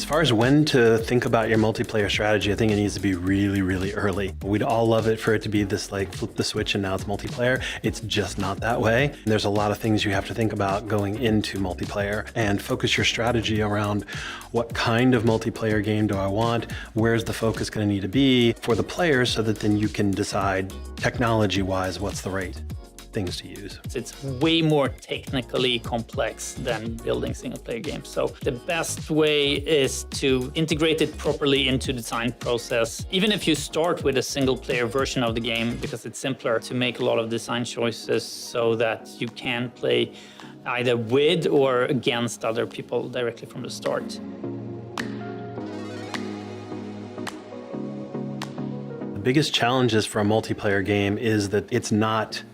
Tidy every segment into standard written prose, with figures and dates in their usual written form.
As far as when to think about your multiplayer strategy, I think it needs to be really, really early. We'd all love it for it to be this like flip the switch and now it's multiplayer. It's just not that way. There's a lot of things you have to think about going into multiplayer and focus your strategy around what kind of multiplayer game do I want? Where's the focus going to need to be for the players so that then you can decide technology-wise what's the right things to use. It's way more technically complex than building single-player games. So the best way is to integrate it properly into the design process. Even if you start with a single-player version of the game, because it's simpler to make a lot of design choices so that you can play either with or against other people directly from the start. The biggest challenges for a multiplayer game is that it's not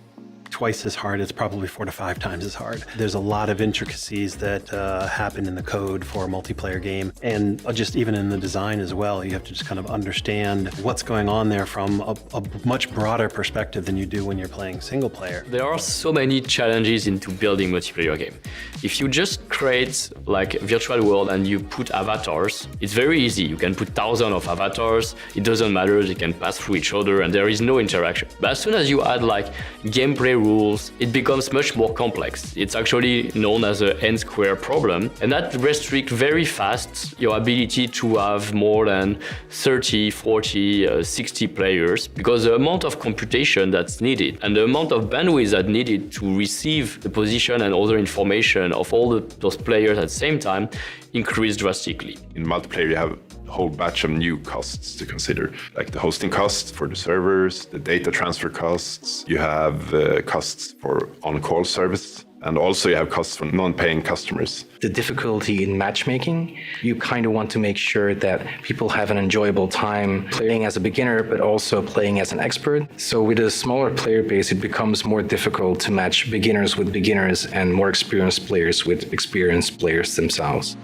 twice as hard, it's probably 4 to 5 times as hard. There's a lot of intricacies that happen in the code for a multiplayer game, and just even in the design as well. You have to just kind of understand what's going on there from a much broader perspective than you do when you're playing single player. There are so many challenges into building multiplayer game. If you just create like a virtual world and you put avatars, it's very easy. You can put thousands of avatars, it doesn't matter, they can pass through each other and there is no interaction. But as soon as you add like gameplay rules, it becomes much more complex. It's actually known as an n-square problem, and that restricts very fast your ability to have more than 30, 40, 60 players, because the amount of computation that's needed and the amount of bandwidth that's needed to receive the position and other information of all those players at the same time increase drastically. In multiplayer, you have a whole batch of new costs to consider, like the hosting costs for the servers, the data transfer costs, you have costs for on-call service, and also you have costs for non-paying customers. The difficulty in matchmaking, you kind of want to make sure that people have an enjoyable time playing as a beginner, but also playing as an expert. So with a smaller player base, it becomes more difficult to match beginners with beginners and more experienced players with experienced players themselves.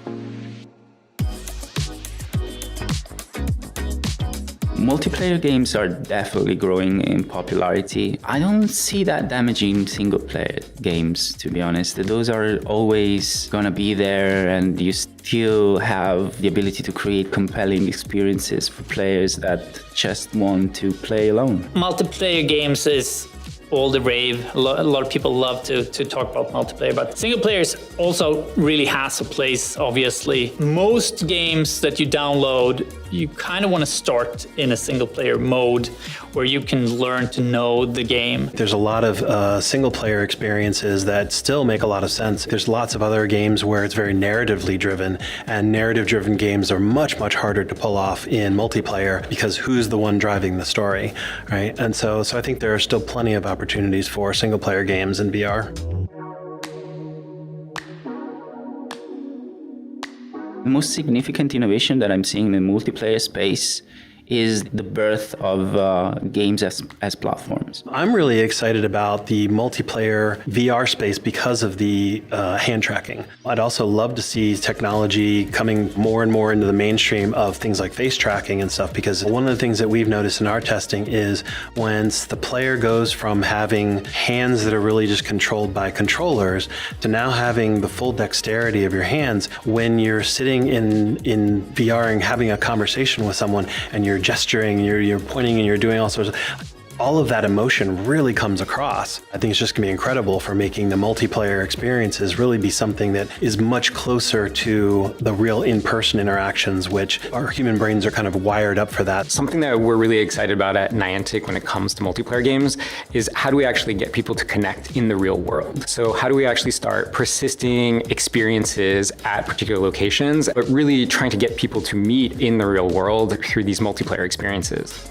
Multiplayer games are definitely growing in popularity. I don't see that damaging single-player games, to be honest. Those are always gonna be there, and you still have the ability to create compelling experiences for players that just want to play alone. Multiplayer games is all the rave. A lot of people love to talk about multiplayer, but single players also really has a place, obviously. Most games that you download, you kind of want to start in a single player mode where you can learn to know the game. There's a lot of single player experiences that still make a lot of sense. There's lots of other games where it's very narratively driven, and narrative driven games are much, much harder to pull off in multiplayer because who's the one driving the story, right? And so I think there are still plenty of opportunities for single player games in VR. The most significant innovation that I'm seeing in the multiplayer space is the birth of games as platforms. I'm really excited about the multiplayer VR space because of the hand tracking. I'd also love to see technology coming more and more into the mainstream of things like face tracking and stuff, because one of the things that we've noticed in our testing is once the player goes from having hands that are really just controlled by controllers to now having the full dexterity of your hands, when you're sitting in VR and having a conversation with someone and you're gesturing, you're pointing, and you're doing all sorts of, all of that emotion really comes across. I think it's just gonna be incredible for making the multiplayer experiences really be something that is much closer to the real in-person interactions, which our human brains are kind of wired up for that. Something that we're really excited about at Niantic when it comes to multiplayer games is how do we actually get people to connect in the real world? So how do we actually start persisting experiences at particular locations, but really trying to get people to meet in the real world through these multiplayer experiences?